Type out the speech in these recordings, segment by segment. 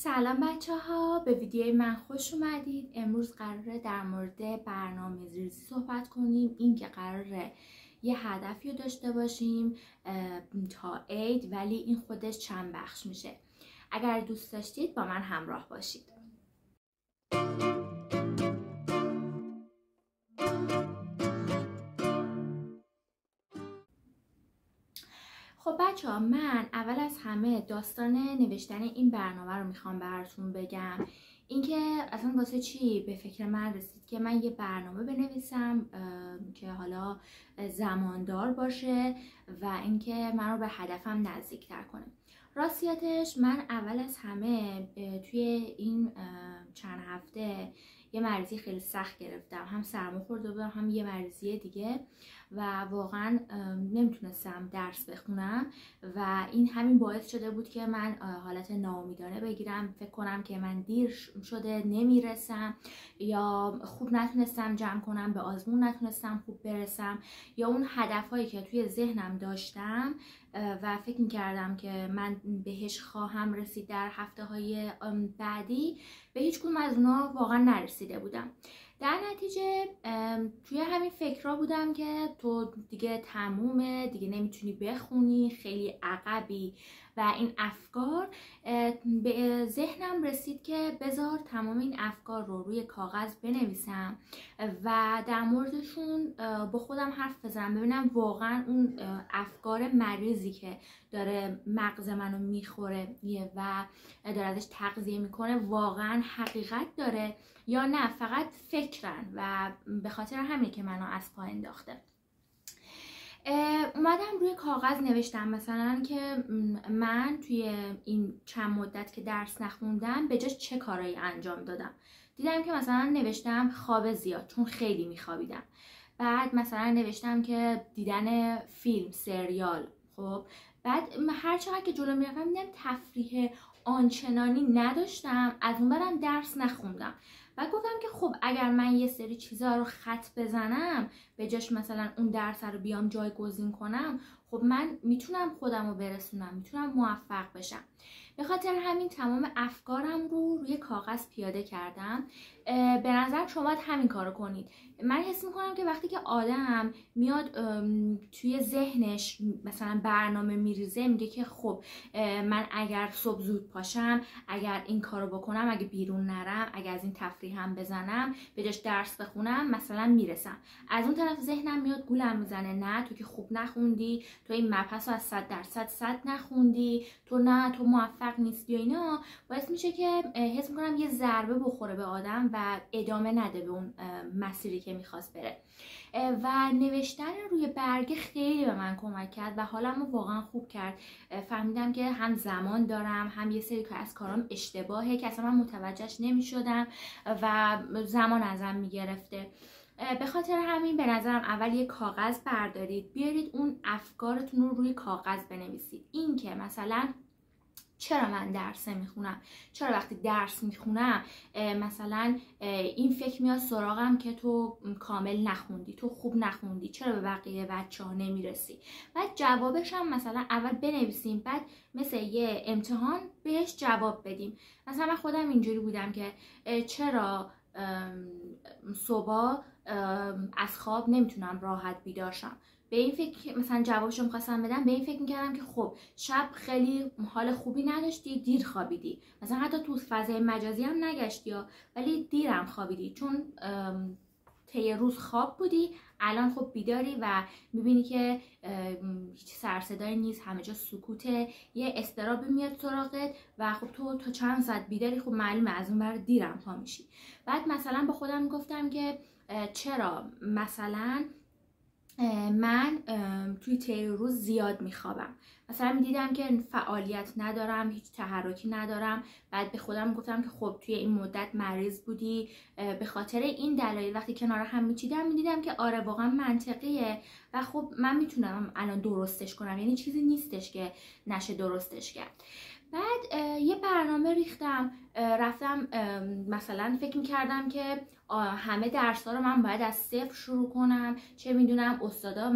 سلام بچه ها، به ویدیوی من خوش اومدید. امروز قراره در مورد برنامه‌ریزی صحبت کنیم. این که قراره یه هدفی رو داشته باشیم تا عید، ولی این خودش چند بخش میشه. اگر دوست داشتید با من همراه باشید. خب بچه ها، من اول از همه داستان نوشتن این برنامه رو میخوام براتون بگم. اینکه اصلا واسه چی به فکر من رسید که من یه برنامه بنویسم که حالا زماندار باشه و اینکه من رو به هدفم نزدیکتر کنه. راستیتش من اول از همه توی این چند هفته یه مریضی خیلی سخت گرفتم، هم سرما خورده بودم هم یه مریضی دیگه و واقعا نمیتونستم درس بخونم و این همین باعث شده بود که من حالت ناامیدانه بگیرم، فکر کنم که من دیر شده نمیرسم یا خوب نتونستم جمع کنم، به آزمون نتونستم خوب برسم، یا اون هدفهایی که توی ذهنم داشتم و فکر میکردم که من بهش خواهم رسید در هفته های بعدی، به هیچ کدوم از اونا واقعا نرسیده بودم. در نتیجه توی همین فکرها بودم که تو دیگه تمومه، دیگه نمیتونی بخونی، خیلی عقبی و این افکار به ذهنم رسید که بذار تمام این افکار رو روی کاغذ بنویسم و در موردشون با خودم حرف بزنم، ببینم واقعا اون افکار مریضی که داره مغز منو میخوره و داره ازش تغذیه میکنه واقعا حقیقت داره یا نه فقط فکرن و به خاطر همین که منو از پا انداخته. اومدم روی کاغذ نوشتم مثلا که من توی این چند مدت که درس نخوندم به جاش چه کارایی انجام دادم. دیدم که مثلا نوشتم خواب زیاد، چون خیلی میخوابیدم. بعد مثلا نوشتم که دیدن فیلم، سریال. خب بعد هر چقدر که جلو میرفتم دیدم تفریح آنچنانی نداشتم، از اون برم درس نخوندم و گفتم که خب اگر من یه سری چیزها رو خط بزنم به جاش مثلا اون درس رو بیام جایگزین کنم، خب من میتونم خودم رو برسونم، میتونم موفق بشم. به خاطر همین تمام افکارم رو روی کاغذ پیاده کردم. به نظر شما باید همین کارو کنید. من حس میکنم که وقتی که آدم میاد توی ذهنش مثلا برنامه میریزه، میگه که خب من اگر صبح زود پاشم، اگر این کارو بکنم، اگه بیرون نرم، اگر از این تفریح هم بزنم، به جاش درس بخونم، مثلا میرسم. از اون طرف ذهنم میاد گولم میزنه، نه تو که خوب نخوندی، تو این مبحث رو از 100% نخوندی، تو نه، تو موفق نیستی و اینا. باعث میشه که حس میکنم یه ضربه بخوره به آدم و ادامه نده به اون مسیری که میخواست بره. و نوشتن روی برگه خیلی به من کمک کرد و حالمو واقعا خوب کرد. فهمیدم که هم زمان دارم، هم یه سری از کارام اشتباهه که اصلا من متوجهش نمیشدم و زمان ازم میگرفته. به خاطر همین به نظرم اول یه کاغذ بردارید، بیارید اون افکارتون رو روی کاغذ بنویسید. این که مثلا چرا من درس میخونم، چرا وقتی درس میخونم مثلا این فکر میاد سراغم که تو کامل نخوندی، تو خوب نخوندی، چرا به بقیه بچه‌ها نمیرسی. بعد جوابش هم مثلا اول بنویسیم، بعد مثل یه امتحان بهش جواب بدیم. مثلا من خودم اینجوری بودم که چرا صبح از خواب نمیتونم راحت بیدار شم. به این فکر مثلا جوابشو می‌خواستم بدم، به این فکر می‌کردم که خب شب خیلی حال خوبی نداشتی، دیر خوابیدی، مثلا حتی تو فضای مجازی هم نگشتی ولی دیرم خوابیدی، چون طی روز خواب بودی، الان خب بیداری و میبینی که هیچ سر صدایی نیست، همه جا سکوته، یه اضطرابی میاد سراغت و خب تو چند ساعت بیداری، خب معلومه از اون ور دیرم پا میشی. بعد مثلا با خودم میگفتم که چرا مثلا من توی طی روز زیاد میخوابم، مثلا میدیدم که فعالیت ندارم، هیچ تحرکی ندارم. بعد به خودم گفتم که خب توی این مدت مریض بودی، به خاطر این دلایل. وقتی کنار هم میچیدم میدیدم که آره واقعا منطقیه و خب من میتونم الان درستش کنم، یعنی چیزی نیستش که نشه درستش کرد. بعد یه برنامه ریختم، رفتم مثلا فکر میکردم که همه درس ها رو من باید از صفر شروع کنم، چه میدونم استادا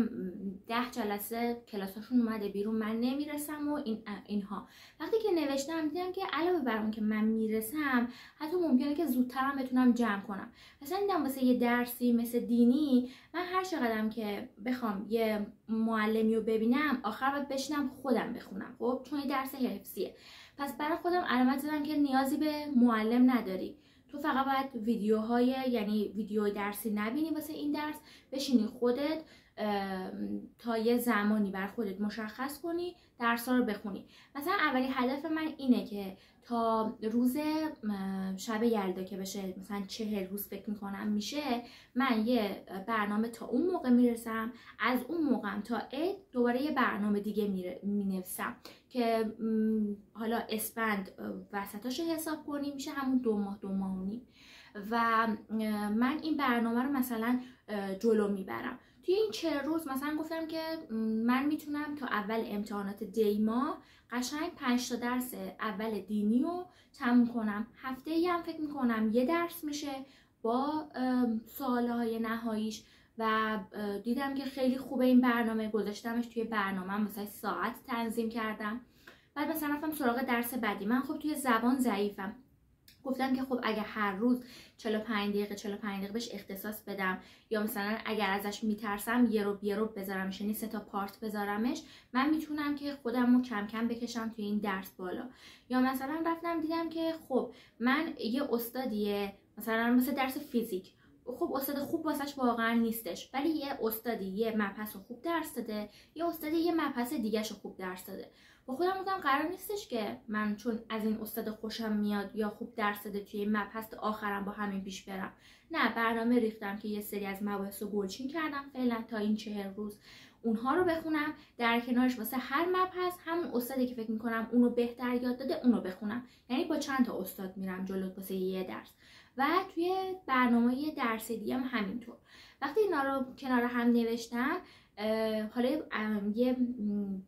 10 جلسه کلاساشون اومده بیرون من نمیرسم و اینها. وقتی که نوشتم دیدم که علاوه بر اون که من میرسم، حتی ممکنه که زودترم بتونم جمع کنم. مثلا دیدم واسه یه درسی مثل دینی من هر چقدرم که بخوام یه معلمی رو ببینم آخر باید بشینم خودم بخونم، خب چون یه درس حفظیه. پس برای خودم علامت زدم که نیازی به معلم نداری، تو فقط باید یعنی ویدیو درسی نبینی واسه این درس، بشینی خودت تا یه زمانی بر خودت مشخص کنی درس‌ها رو بخونی. مثلا اولی هدف من اینه که تا روز شب یلدا که بشه، مثلا 40 روز فکر میکنم میشه، من یه برنامه تا اون موقع میرسم، از اون موقعم تا عید دوباره یه برنامه دیگه مینویسم که حالا اسفند وسطاشو حساب کنی میشه همون 2 ماه 2 ماه و نیم. و من این برنامه رو مثلا جلو میبرم. توی این 40 روز مثلا گفتم که من میتونم تا اول امتحانات دی ماه قشنگ 5 تا درس اول دینی رو تموم کنم. هفته ای هم فکر میکنم یه درس میشه با سوالهای نهاییش. و دیدم که خیلی خوبه این برنامه، گذاشتمش توی برنامه، مثلا ساعت تنظیم کردم. بعد مثلا رفتم سراغ درس بعدی. من خب توی زبان ضعیفم، گفتم که خب اگه هر روز 45 دقیقه بهش اختصاص بدم، یا مثلا اگر ازش میترسم یه رو بذارمش، یعنی 3 تا پارت بذارمش، من میتونم که خودم رو کم کم بکشم توی این درس بالا. یا مثلا رفتم دیدم که خب من یه استادیه مثلا مثل درس فیزیک، خب استاد خوب واسش واقعا نیستش، ولی یه استادی یه مبحث رو خوب درس داده، یه استادی یه مبحث دیگه‌شو خوب درس داده. با خودم گفتم قرار نیستش که من چون از این استاد خوشم میاد یا خوب درس داده توی مبحث آخرم با همین پیش برم. نه، برنامه ریختم که یه سری از مباحث رو گلچین کردم فعلا تا این 40 روز اونها رو بخونم، در کنارش واسه هر مبحث همون استادی که فکر میکنم اونو بهتر یاد داده اونو بخونم. یعنی با چند تا استاد میرم جلو واسه یه درس. و توی برنامه درس دیگه هم همینطور. وقتی اینا رو کنار هم نوشتم، حالا یه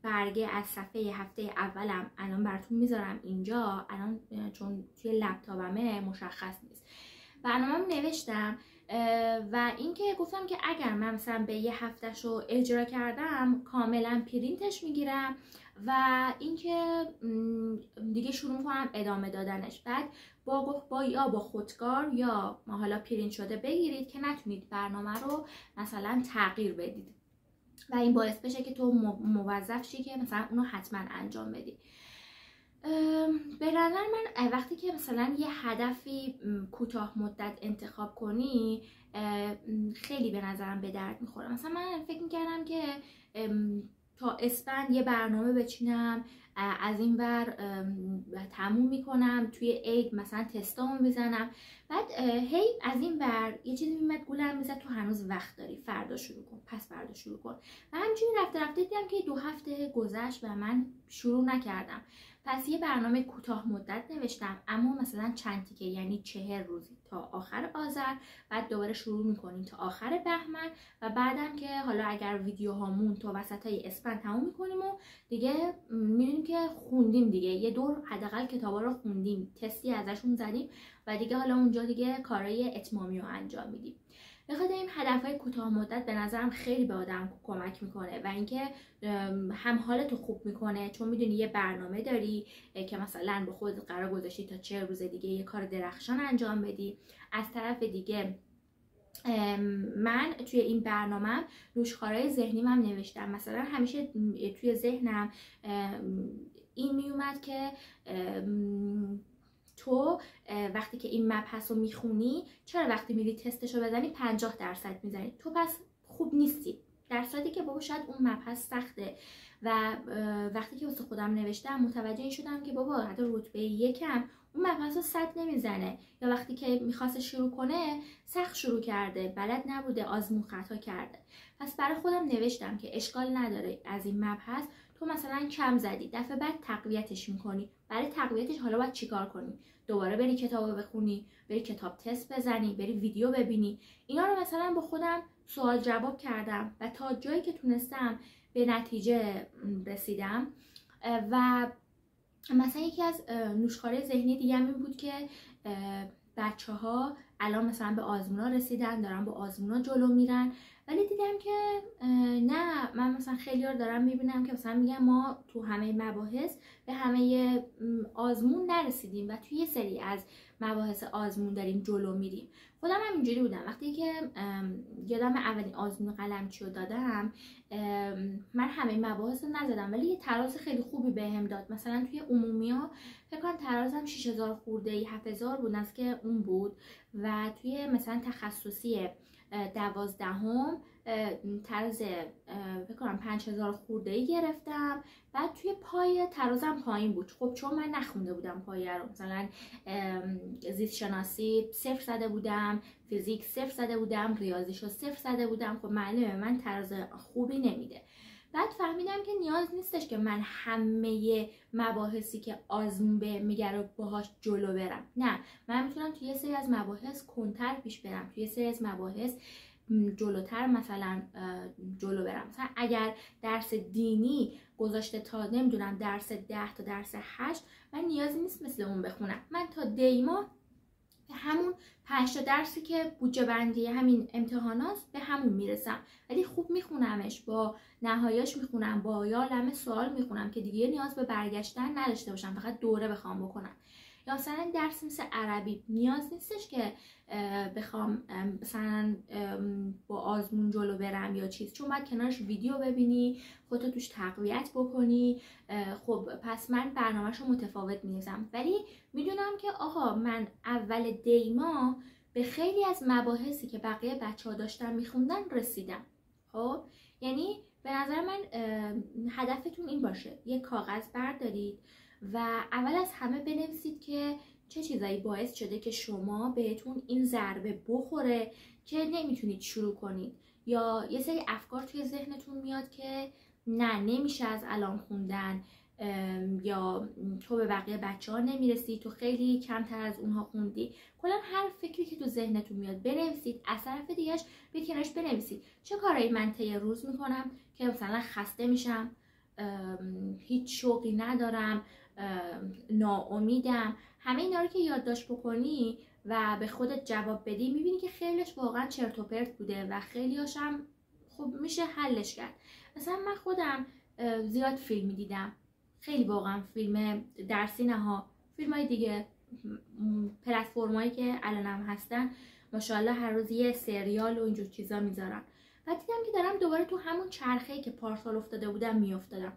برگه از صفحه هفته اولم الان براتون میذارم اینجا، الان چون توی لپتاپمه مشخص نیست. برنامه‌ام نوشتم و اینکه گفتم که اگر من مثلا به یه هفتهش رو اجرا کردم کاملا پرینتش میگیرم و اینکه دیگه شروع میکنم ادامه دادنش. بعد یا با خودکار یا حالا پرینت شده بگیرید که نتونید برنامه رو مثلا تغییر بدید و این باعث بشه که تو موظف شی که مثلا اونو حتما انجام بدی. به نظر من وقتی که مثلا یه هدفی کوتاه مدت انتخاب کنی خیلی به نظرم به درد میخوره. مثلا من فکر میکردم که تا اسفند یه برنامه بچینم، از این ور تموم میکنم، توی عید مثلا تستامو میزنم، بعد هی از این ور یه چیزی میمد گولم میزد تو هنوز وقت داری، فردا شروع کن، پس فردا شروع کن. و همچنین رفته دیدم که 2 هفته گذشت و من شروع نکردم. پس یه برنامه کوتاه مدت نوشتم، اما مثلا چند تیکه، یعنی 40 روزی تا آخر آذر، بعد دوباره شروع میکنیم تا آخر بهمن و بعدم که حالا اگر ویدیوهامون تا وسطای اسفند تموم میکنیم و دیگه میبینیم که خوندیم، دیگه یه دور حداقل کتابا رو خوندیم، تستی ازشون زدیم و دیگه حالا اونجا دیگه کارهای اتمامی رو انجام میدیم. بخاطر این هدفهای کوتاه مدت به نظرم خیلی به آدم کمک میکنه و اینکه هم حالتو خوب میکنه، چون میدونی یه برنامه داری که مثلا به خود قرار گذاشتی تا 40 روز دیگه یه کار درخشان انجام بدی. از طرف دیگه من توی این برنامه نوشخوارهای ذهنیم هم نوشتم. مثلا همیشه توی ذهنم این میومد که تو وقتی که این مبحث رو میخونی، چرا وقتی میری تستش رو بزنی 50% میزنی؟ تو پس خوب نیستی، در صورتی که بابا شاید اون مبحث سخته. و وقتی که واسه خودم نوشتم متوجه شدم که بابا حتی رتبه 1 اون مبحث رو 100 نمیزنه، یا وقتی که میخواست شروع کنه سخت شروع کرده، بلد نبوده، آزمون خطا کرده. پس برای خودم نوشتم که اشکال نداره از این مبحث تو مثلا کم زدی، دفعه بعد تقویتش میکنی. برای تقویتش حالا باید چیکار کنی؟ دوباره بری کتابو بخونی، بری کتاب تست بزنی، بری ویدیو ببینی. اینا رو مثلا با خودم سوال جواب کردم و تا جایی که تونستم به نتیجه رسیدم. و مثلا یکی از نوشخواری ذهنی دیگه این بود که بچه‌ها الان مثلا به آزمونا رسیدن، دارن با آزمونا جلو میرن، ولی دیدم که نه، من مثلا خیلی رو دارم میبینم که مثلا میگن ما تو همه مباحث به همه آزمون نرسیدیم و توی یه سری از مباحث آزمون داریم جلو میریم. خودم هم اینجوری بودم وقتی که یادم اولین آزمون قلمچی رو دادم، من همه مباحث رو نزدم ولی یه تراز خیلی خوبی بهم داد. مثلا توی عمومی‌ها فکر کنم ترازم 6000 خورده‌ای 7000 بود از که اون بود، و توی مثلا تخصصی 12 تراز فکر کنم 5000 خورده‌ای گرفتم. بعد توی پای ترازم پایین بود، خب چون من نخونده بودم پایه رو، مثلا زیست شناسی 0 زده بودم، فیزیک 0 زده بودم، ریاضیشو 0 زده بودم، خب معلومه من تراز خوبی نمیده. بعد فهمیدم که نیاز نیستش که من همه مباحثی که آزمون به میگه رو باهاش جلو برم، نه، من میتونم توی یه سری از مباحث کنتر پیش برم، توی یه سری از مباحث جلوتر مثلا جلو برم. مثلا اگر درس دینی گذاشته تا نمیدونم درس 10 تا درس 8، من نیازی نیست مثل اون بخونم، من تا دیما همون 5 تا درسی که بودجه بندی همین امتحانات به همون میرسم، ولی خوب میخونمش، با نهاییاش میخونم، با یا عالمه سوال میخونم که دیگه نیاز به برگشتن نداشته باشم، فقط دوره بخوام بکنم. یا مثلا درس مثل عربی نیاز نیستش که بخوام مثلا با آزمون جلو برم یا چیز، چون باید کنارش ویدیو ببینی، خودتو توش تقویت بکنی. خب پس من برنامه‌شو متفاوت می‌نویسم، ولی میدونم که آقا من اول دیما به خیلی از مباحثی که بقیه بچه‌ها داشتن میخوندن رسیدم. خب یعنی به نظر من هدفتون این باشه یه کاغذ بردارید و اول از همه بنویسید که چه چیزایی باعث شده که شما بهتون این ضربه بخوره که نمیتونید شروع کنید، یا یه سری افکار توی ذهنتون میاد که نه نمیشه از الان خوندن، یا تو به بقیه بچه ها نمیرسی، تو خیلی کمتر از اونها خوندی. کلا هر فکری که تو ذهنتون میاد بنویسید، از طرف دیگهش به کنارش بنویسید چه کارایی من طی روز میکنم که مثلا خسته میشم، هیچ شوقی ندارم، ناامیدم. همه اینا رو که یادداشت بکنی و به خودت جواب بدی، میبینی که خیلیش واقعا چرت و پرت بوده و خیلی‌هاش هم خب میشه حلش کرد. مثلا من خودم زیاد فیلم میدیدم، خیلی واقعا فیلم درسی نه، فیلمای دیگه، پلتفرمایی که الانم هستن ماشاءالله هر روز یه سریال و اینجور چیزا میذارن. بعد دیدم که دارم دوباره تو همون چرخه‌ای که پارسال افتاده بودم میافتادم.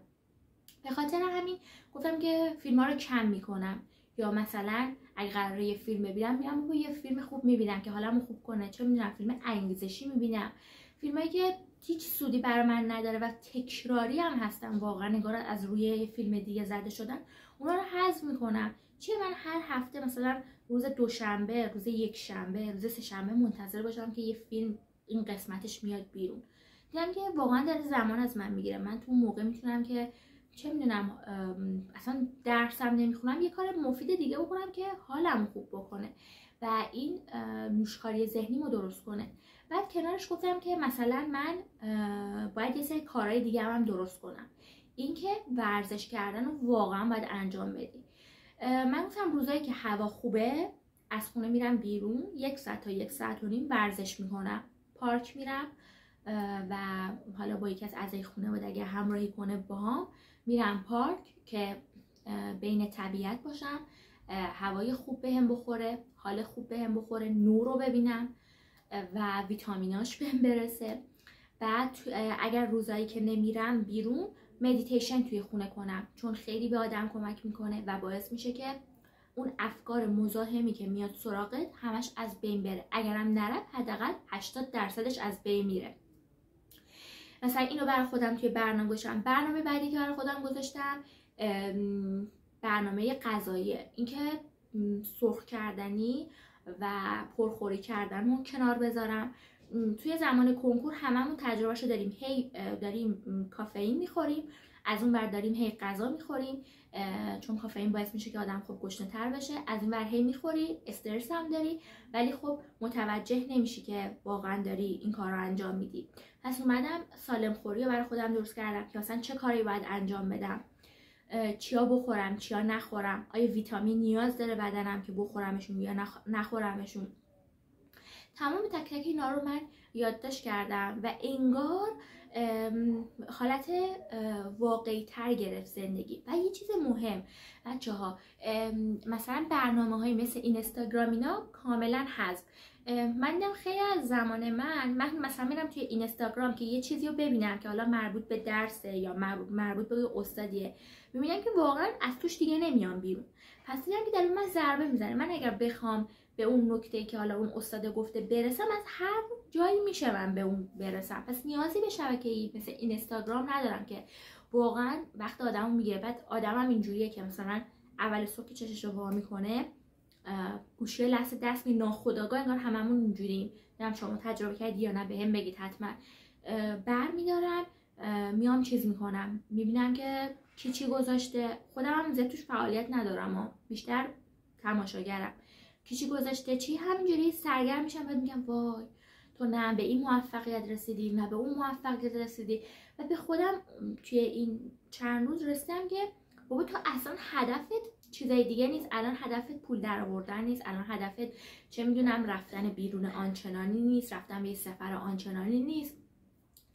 به خاطر همین گفتم که فیلم‌ها رو کم میکنم، یا مثلا اگه قراره یه فیلم ببینم میرم یه فیلم خوب میبینم که حالمو خوب کنه، چه میدونم فیلم انگیزشی میبینم، فیلمایی که هیچ سودی برای من نداره و تکراری هم هستن، واقعا نگار از روی یه فیلم دیگه زده شدن، اونا رو حذف میکنم. چیه من هر هفته مثلا روز دوشنبه، روز یکشنبه، روز سه‌شنبه منتظر باشم که یه فیلم این قسمتش میاد بیرون؟ دیدم که واقعا داره زمان از من میگیره. من تو موقع میتونم که چه میدونم اصلا درسم نمیخونم، یه کار مفید دیگه بکنم که حالم خوب بکنه و این نوشکاری ذهنیمو درست کنه. بعد کنارش گفتم که مثلا من باید یه سری کارهای دیگه هم درست کنم، اینکه ورزش کردن رو واقعا باید انجام بدی. من گفتم روزایی که هوا خوبه از خونه میرم بیرون، 1 ساعت تا 1 ساعت و نیم ورزش میکنم، پارک میرم و حالا با یکی از اعضای خونه بود اگه همراهی کنه باهام، میرم پارک که بین طبیعت باشم، هوای خوب بهم بخوره، حال خوب بهم بخوره، نور رو ببینم و ویتامیناش بهم برسه. بعد اگر روزایی که نمیرم بیرون مدیتیشن توی خونه کنم، چون خیلی به آدم کمک میکنه و باعث میشه که اون افکار مزاحمی که میاد سراغت همش از بین بره، اگرم نره حداقل 80% از بین میره. مثلا اینو برای خودم توی برنامه گذاشتم. برنامه بعدی که برای خودم گذاشتم برنامه غذاییه، اینکه سرخ کردنی و پرخوری کردن رو کنار بذارم. توی زمان کنکور هممون تجربهشو داریم، هی داریم کافئین میخوریم، از اون ور داریم هی غذا میخوریم، چون کافئین باعث میشه که آدم خب گشنه‌تر بشه، از این ور هی میخوری، استرس هم داری، ولی خب متوجه نمیشی که واقعا داری این کار رو انجام میدی. پس اومدم سالم خوری رو برای خودم درست کردم که مثلا چه کاری باید انجام بدم. چیا بخورم چیا نخورم، آیا ویتامین نیاز داره بدنم که بخورمشون یا نخورمشون. تمام تک تک اینا رو من یادداشت کردم و انگار حالت واقعی تر گرفت زندگی. و یه چیز مهم بچه ها، مثلا برنامه های مثل اینستاگرام اینا کاملا حذف. من دیدم خیلی از زمان من مثلا میرم توی اینستاگرام که یه چیزی رو ببینم که حالا مربوط به درسه یا مربوط به استادیه، میبینم که واقعا از توش دیگه نمیام بیرون. پس دیدم که در اون من ضربه میزنه. من اگر بخوام به اون نکته‌ای که حالا اون استاد گفته برسم، از هر جایی میشه من به اون برسم. پس نیازی به شبکه‌ای مثل اینستاگرام ندارم که واقعا وقت آدمو میگیره. بعد آدمم اینجوریه که مثلا اول صبح که چشش رو وا میکنه گوشی لحظه دست می ناخودآگاه، انگار هممون اینجوریم. نمیدونم شما تجربه کردی یا نه، بهم بگید حتما. برمیدارم میام چیز میکنم، میبینم که چی گذاشته. خودم هم زیاد توش فعالیت ندارم و بیشتر تماشاگرم. چی گذاشته چی، همینجوری سرگرم میشم. بعد میگم وای تو نه به این موفقیت رسیدی نه به اون موفقیت رسیدی. و به خودم توی این چند روز رسیدم که بابا تو اصلا هدفت چیزای دیگه نیست. الان هدفت پول در آوردن نیست. الان هدفت چه میدونم رفتن بیرون آنچنانی نیست، رفتن به سفر آنچنانی نیست.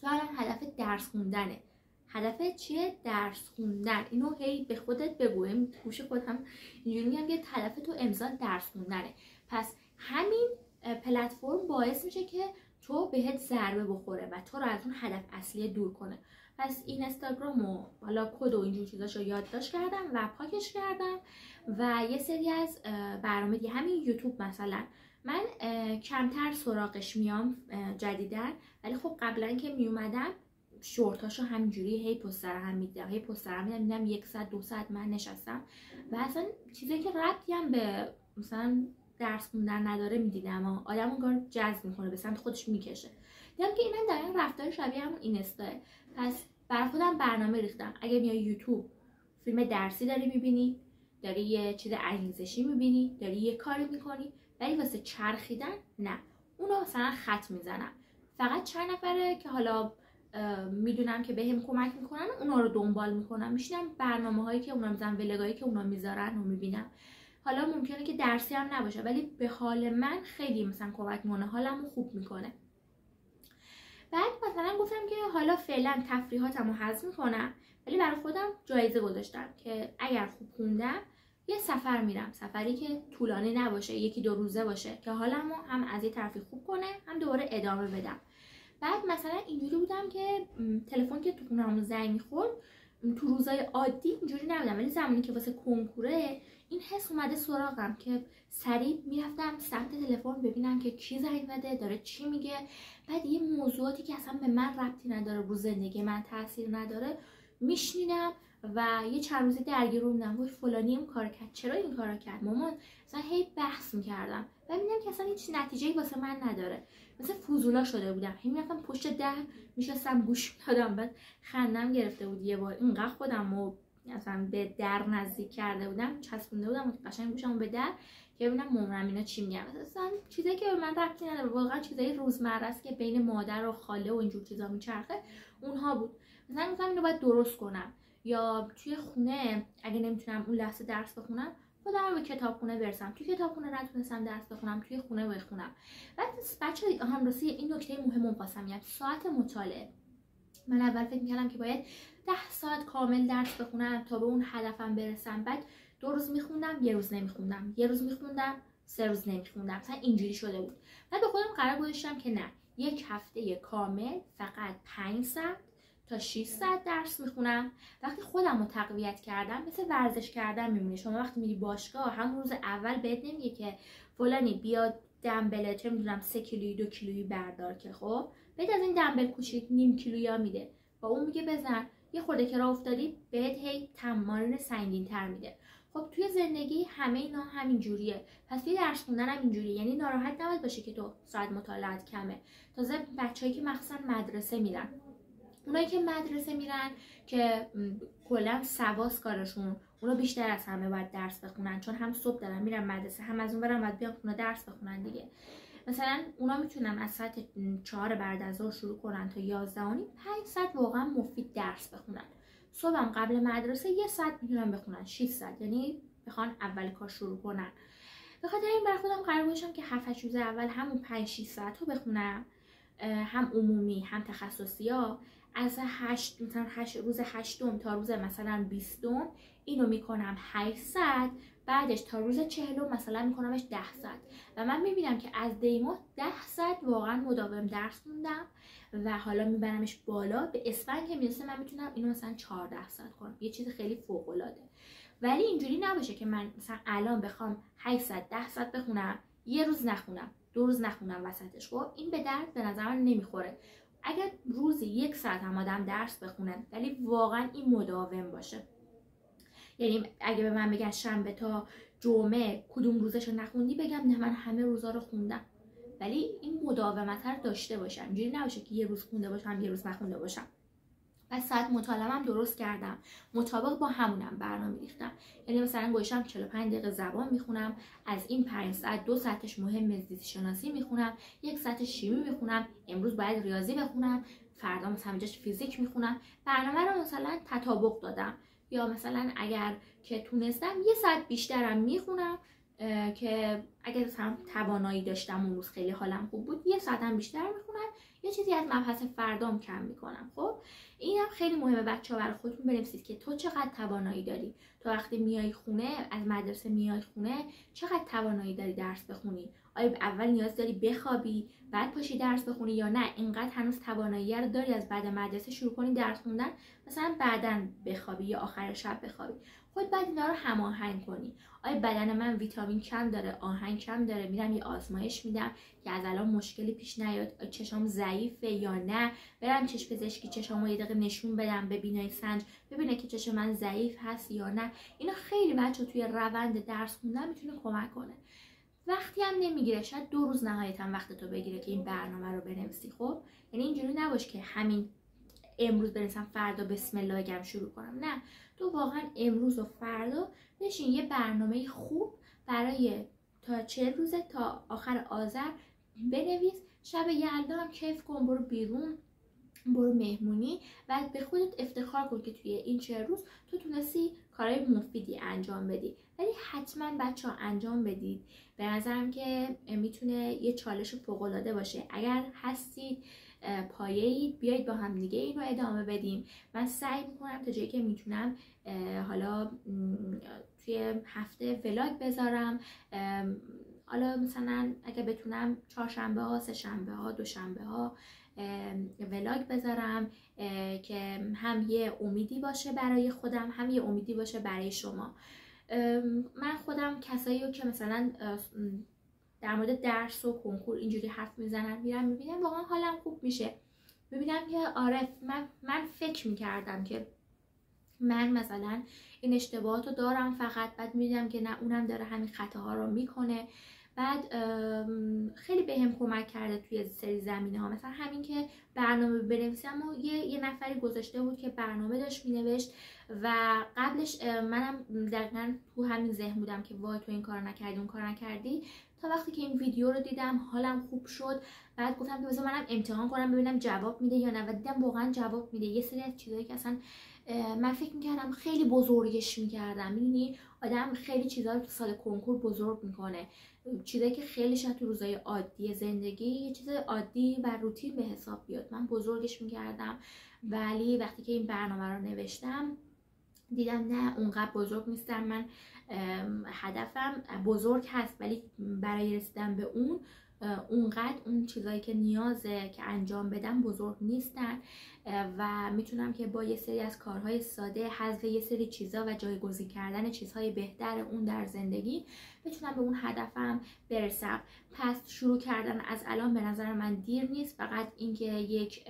تو الان هدفت درس خوندنه. هدفت چیه؟ درس خوندن. اینو هی به خودت بگو. گوش خودم اینجوری میگم که هدف تو امسال درس خوندنه. پس همین پلتفرم باعث میشه که تو بهت ضربه بخوره و تو رو از اون هدف اصلی دور کنه. پس این اینستاگرام و حالا کد و اینجور چیزاشو یادداشت کردم و پاکش کردم. و یه سری از برنامه دیگه، همین یوتیوب مثلا من کمتر سراغش میام جدیدن، ولی خب قبلا که میومدم شورتاشو همینجوری هی پشت سر هم میدم. 1 ساعت 2 ساعت من نشستم و اصلا چیزی که ربطی هم به مثلا درس خوندن نداره میدیدم و آدم انگار جذب میکنه، به سمت خودش میکشه. دیدم که اینم دقیقاً رفتار شبیه همون اینستاه. پس برای خودم برنامه ریختم. اگه میای یوتیوب فیلم درسی داری میبینی، داری یه چیز انگیزشی میبینی، داری یه کاری میکنی، ولی واسه چرخیدن نه، اونو مثلا خط میزنم. فقط چند نفره که حالا میدونم که بهم کمک میکنن اونا رو دنبال میکنم، میشینم برنامه هایی که اونا میذارن، ولاگایی که اونا میذارن رو میبینم. حالا ممکنه که درسی هم نباشه ولی به حال من خیلی مثلا کمک میکنه، حالمو خوب میکنه. بعد مثلا گفتم که حالا فعلا تفریحاتمو حذف میکنم، ولی برای خودم جایزه گذاشتم که اگر خوب خوندم یه سفر میرم، سفری که طولانی نباشه، 1-2 روزه باشه که حالمو هم از یه طرفی خوب کنه هم دوباره ادامه بدم. بعد مثلا اینجوری بودم که تلفن که تو خونه‌مون زنگ می‌خورد تو روزای عادی اینجوری نبودم، ولی زمانی که واسه کنکوره این حس اومده سراغم که سریع میرفتم سمت تلفن ببینم که کی زنگ زده، داره چی میگه. بعد یه موضوعاتی که اصلا به من ربطی نداره، رو زندگی من تاثیر نداره، میشنیدم و یه چند روزی درگیر بودم. وای فلانی این کارو کرد، چرا این کارو کرد مامان، مثلا هی بحث میکردم و میبینم که اصلا هیچ نتیجه‌ای واسه من نداره. مثلا فضولا شده بودم، هی میرفتم پشت در میشستم گوش میدادم. بعد خندم گرفته بود یه بار، اینقدر خودمو مثلا به در نزدیک کرده بودم، چسبونده بودم قشنگ گوشمو به در که ببینم مامانم اینا چی میگن. مثلا چیزایی که به من ربطی نداره، واقعا چیزای روزمره است که بین مادر و خاله و اینجور چیزا میچرخه، اونها بود. مثلا گفتم اینو باید درست کنم. یا توی خونه اگه نمیتونم اون لحظه درس بخونم، خودم به کتابخونه برسم. توی کتابخونه نتونستم درس بخونم، توی خونه بخونم. بعد بچه‌ها هم راستی این نکته مهمم خواستم بگم، ساعت مطالعه. من اول فکر می‌کردم که باید 10 ساعت کامل درس بخونم تا به اون هدفم برسم. بعد 2 روز میخوندم، 1 روز نمیخوندم، 1 روز میخوندم، 3 روز نمیخوندم. مثلا اینجوری شده بود. بعد به خودم قرار گذاشتم که نه، 1 هفته کامل فقط 5 ساعت تا 6 ساعت درس میخونم. وقتی خودم رو تقویت کردم، مثل ورزش کردن میمونه. شما وقتی میری باشگاه هم روز اول بهت نمیگه که فلانی بیا دمبل چه میدونم 3 کیلویی 2 کیلویی بردار، که خب بهت از این دمبل کوچیک نیم کیلویی میده، با اون میگه بزن، یه خورده که راه افتادی بهت هی تمارین سنگین تر میده. خب توی زندگی همه اینا همین جوریه. پس توی درس خوندن هم اینجوریه، یعنی ناراحت نباید باشی که تو ساعت مطالعات کمه. تازه بچه‌ای که مخصوصا مدرسه میرن، اونایی که مدرسه میرن که کلا سواس کارشون، اونا بیشتر از همه باید درس بخونن، چون هم صبح دارن میرن مدرسه هم از اون برن باید بیان خونه درس بخونن دیگه. مثلا اونا میتونن از ساعت 4 بعد از ظهر شروع کنن تا 11 5 ساعت واقعا مفید درس بخونن. صبحم قبل مدرسه 1 ساعت میتونن بخونن، 6 ساعت، یعنی بخوان اول کار شروع کنن. به خاطر این برای خودم قرار گذاشتم که 7 روز اول همون 5-6 ساعت رو بخونم، هم عمومی هم تخصصی‌ها. از 8 مثلا 8 روز 8م تا روز مثلا 20م اینو میکنم 8 ساعت، بعدش تا روز 40 مثلا میکنمش 10 ساعت و من میبینم که از دیما 10 ساعت واقعا مداوم درس خوندم و حالا میبرمش بالا. به اسفند که میرسه من میتونم اینو مثلا 14 ساعت کنم، یه چیز خیلی فوق العاده. ولی اینجوری نباشه که من مثلا الان بخوام 8 ساعت 10 ساعت بخونم، یه روز نخونم، 2 روز نخونم وسطش. خب این به درد به نظر من نمیخوره. اگر روزی 1 ساعت هم آدم درس بخونه ولی واقعا این مداوم باشه، یعنی اگه به من بگن شنبه تا جمعه کدوم روزشو نخوندی، بگم نه من همه روزا رو خوندم، ولی این مداومت رو داشته باشم. اینجوری نباشه که یه روز خونده باشم یه روز نخونده باشم. و ساعت مطالعه‌ام درست کردم، مطابق با همونم برنامه ریختم. یعنی مثلا گوشم 45 دقیقه زبان میخونم، از این 5 ساعت 2 ساعتش مهم زیست شناسی میخونم، 1 ساعت شیمی میخونم، امروز باید ریاضی بخونم، فردا مثلا جاش فیزیک میخونم. برنامه رو مثلا تطابق دادم. یا مثلا اگر که تونستم 1 ساعت بیشترم میخونم که اگر مثلا توانایی داشتم اون روز خیلی حالم خوب بود 1 ساعتم بیشتر میخونم، یه چیزی از مبحث فردام کم میکنم. خب اینم خیلی مهمه بچه‌ها برای خودتون بنویسید که تو چقدر توانایی داری. تو وقتی میای خونه، از مدرسه میای خونه، چقدر توانایی داری درس بخونی؟ آیا اول نیاز داری بخوابی بعد پاشی درس بخونی، یا نه اینقدر هنوز توانایی رو داری از بعد مدرسه شروع کنی درس خوندن، مثلا بعداً بخوابی یا آخر شب بخوابی؟ خود بعد اینا رو هماهنگ کنی. آیا بدن من ویتامین کم داره، آهن کم داره، میرم یه آزمایش میدم که از الان مشکلی پیش نیاد، چشام ضعیفه یا نه، برم چشم پزشکی چشامو یه دقیقه نشون بدم به بینایی سنج ببینه که چشم من ضعیف هست یا نه. اینا خیلی بچه توی روند درس خوندن میتونه کمک کنه. وقتی هم نمیگیره، شاید 2 روز نهایتا وقت تو بگیره که این برنامه رو بنویسی. خب یعنی اینجوری نباش که همین امروز بنویسم فردا بسم الله بگم شروع کنم، نه، تو واقعا امروز و فردا بشین یه برنامه خوب برای تا 40 روزه تا آخر آذر بنویس. شب یلدا هم کیف کن، برو بیرون، برو مهمونی و به خودت افتخار کن که توی این 40 روز تو تونستی کارهای مفیدی انجام بدی. ولی حتما بچه‌ها انجام بدید. به نظرم که میتونه یه چالش فوق‌العاده باشه. اگر هستید پایه‌اید، بیایید با هم دیگه این رو ادامه بدیم. من سعی میکنم تا جایی که میتونم حالا توی هفته ولاگ بذارم. حالا مثلا اگه بتونم 4 شنبه ها، 3 شنبه ها، 2 شنبه ها ولاگ بذارم که هم یه امیدی باشه برای خودم، هم یه امیدی باشه برای شما. من خودم کسایی رو که مثلا در مورد درس و کنکور اینجوری حرف میزنن میرم میبینم، واقعا حالم خوب میشه. میبینم که آره من فکر میکردم که من مثلا این اشتباهات رو دارم، فقط بعد میدیدم که نه، اونم داره همین خطاها رو میکنه. بعد خیلی بهم کمک کرده توی سری زمینه ها. مثلا همین که برنامه بنویسم و یه نفری گذاشته بود که برنامه داشت مینوشت و قبلش منم دقیقا تو همین ذهن بودم که وای تو این کار نکردی اون کار نکردی، تا وقتی که این ویدیو رو دیدم حالم خوب شد. بعد گفتم که بذار منم امتحان کنم ببینم جواب میده یا نه، و دیدم واقعا جواب میده. یه سری از چیزایی که اصلا من فکر میکردم خیلی بزرگش میکردم، میدونی آدم خیلی چیزا رو تو سال کنکور بزرگ میکنه، چیزایی که خیلی شاید تو روزای عادی زندگی یه چیز عادی و روتین به حساب بیاد من بزرگش میکردم. ولی وقتی که این برنامه رو نوشتم دیدم نه، اونقدر بزرگ نیستم. من هدفم بزرگ هست ولی برای رسیدن به اونقدر اون چیزایی که نیازه که انجام بدم بزرگ نیستن و میتونم که با یه سری از کارهای ساده، حذف یه سری چیزا و جایگزین کردن چیزهای بهتر اون در زندگی بتونم به اون هدفم برسم. پس شروع کردن از الان به نظر من دیر نیست، فقط اینکه یک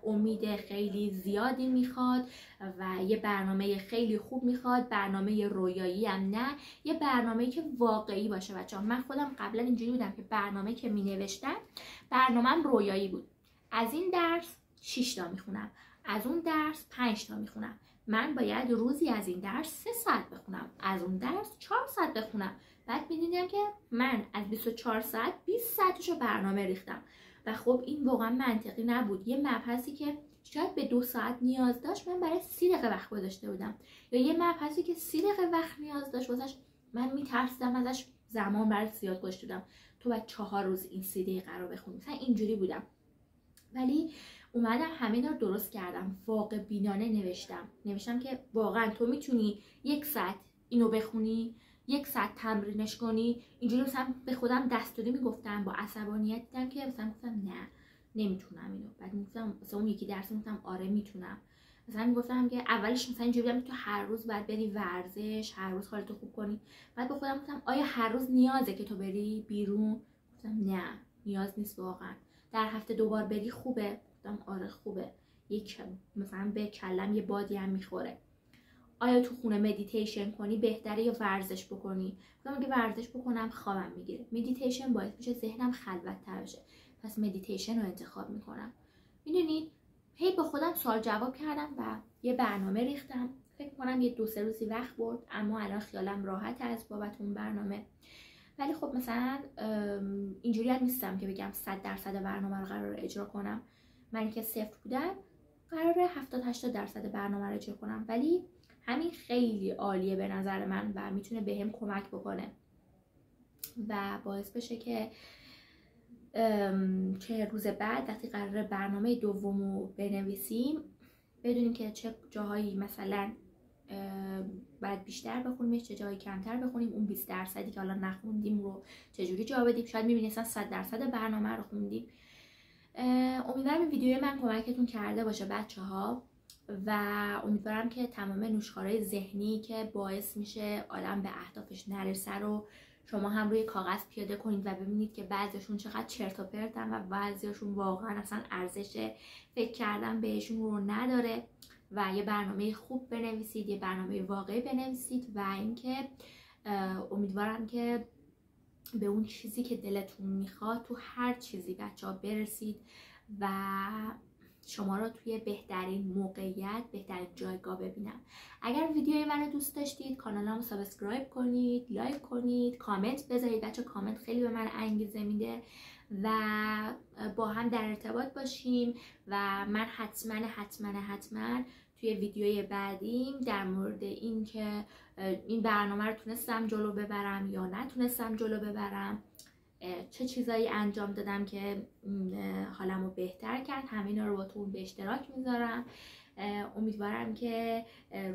امید خیلی زیادی میخواد و یه برنامه خیلی خوب میخواد. برنامه رویایی هم نه، یه برنامه‌ای که واقعی باشه بچه‌ها. من خودم قبلا اینجوری بودم که برنامه‌ای که مینوشتم برنامه‌ام رویایی بود. از این درس 6 تا میخونم، از اون درس 5 تا میخونم. من باید روزی از این درس 3 ساعت بخونم، از اون درس 4 ساعت بخونم. بعد می‌دیدم که من از 24 ساعت 20 ساعتشو برنامه ریختم و خب این واقعا منطقی نبود. یه مبحثی که شاید به 2 ساعت نیاز داشت، من برای 30 دقیقه وقت گذاشته بودم. یا یه مبحثی که 30 دقیقه وقت نیاز داشت واسش، من میترسیدم ازش زمان برای زیاد گذاشته بودم، تو باید 4 روز این 30 دقیقه رو بخونی، مثلا اینجوری بودم. ولی اومدم همه رو درست کردم، واقع بینانه نوشتم که واقعا تو میتونی 1 ساعت اینو بخونی، 1 ساعت تمرینش کنی. اینجوری مثلا به خودم دستوری میگفتم، با عصبانیت دیدم که مثلا گفتم نه نمیتونم اینو، بعد میگفتم مثلا اون یکی درس میگفتم آره میتونم. مثلا میگفتم که اولش مثلا اینجوری بودم تو هر روز باید بری ورزش، هر روز حالتو خوب کنی. بعد به خودم گفتم آیا هر روز نیازه که تو بری بیرون؟ گفتم نه نیاز نیست واقعا. در هفته 2 بار بری خوبه؟ گفتم آره خوبه، یک مثلا به کلم یه بادی هم میخوره. آیا تو خونه مدیتیشن کنی بهتره یا ورزش بکنی؟ گفتم اگه ورزش بکنم خوابم میگیره، مدیتیشن باعث میشه ذهنم خلوت‌تر بشه، پس مدیتیشن رو انتخاب میکنم. میدونید هی با خودم سوال جواب کردم و یه برنامه ریختم. فکر کنم یه 2-3 روزی وقت برد، اما الان خیالم راحت از بابت اون برنامه. ولی خب مثلا اینجوری هم نیستم که بگم 100% برنامه رو قرار اجرا کنم. من که 0 بودم قراره 70-80% برنامه رو اجرا کنم، ولی همین خیلی عالیه به نظر من و میتونه بهم کمک بکنه و باعث بشه که 40 روز بعد وقتی قراره برنامه دومو بنویسیم بدونیم که چه جاهایی مثلا باید بیشتر بخونیم، چه جایی کمتر بخونیم، اون 20% که حالا نخوندیم رو چجوری جا بدیم. شاید میبینید اصلا 100% برنامه رو خوندیم. امیدوارم این ویدیوی من کمکتون کرده باشه بچه‌ها و امیدوارم که تمام نوشخوارهای ذهنی که باعث میشه آدم به اهدافش نرسه رو شما هم روی کاغذ پیاده کنید و ببینید که بعضیشون چقدر چرت و پرتن و بعضیشون واقعا اصلا ارزش فکر کردن بهشون رو نداره و یه برنامه خوب بنویسید، یه برنامه واقعی بنویسید و اینکه امیدوارم که به اون چیزی که دلتون میخواد تو هر چیزی بچه‌ها برسید و شما رو توی بهترین موقعیت، بهترین جایگاه ببینم. اگر ویدیوی منو دوست داشتید کانالمو سابسکرایب کنید، لایک کنید، کامنت بذارید. بچه کامنت خیلی به من انگیزه میده و با هم در ارتباط باشیم و من حتما توی ویدیوی بعدیم در مورد این که این برنامه رو تونستم جلو ببرم یا نتونستم جلو ببرم، چه چیزایی انجام دادم که حالمو بهتر کرد، همینا رو باتون به اشتراک میذارم. امیدوارم که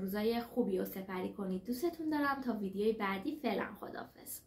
روزای خوبی رو سپری کنید. دوستتون دارم. تا ویدیوی بعدی فعلا خداحافظ.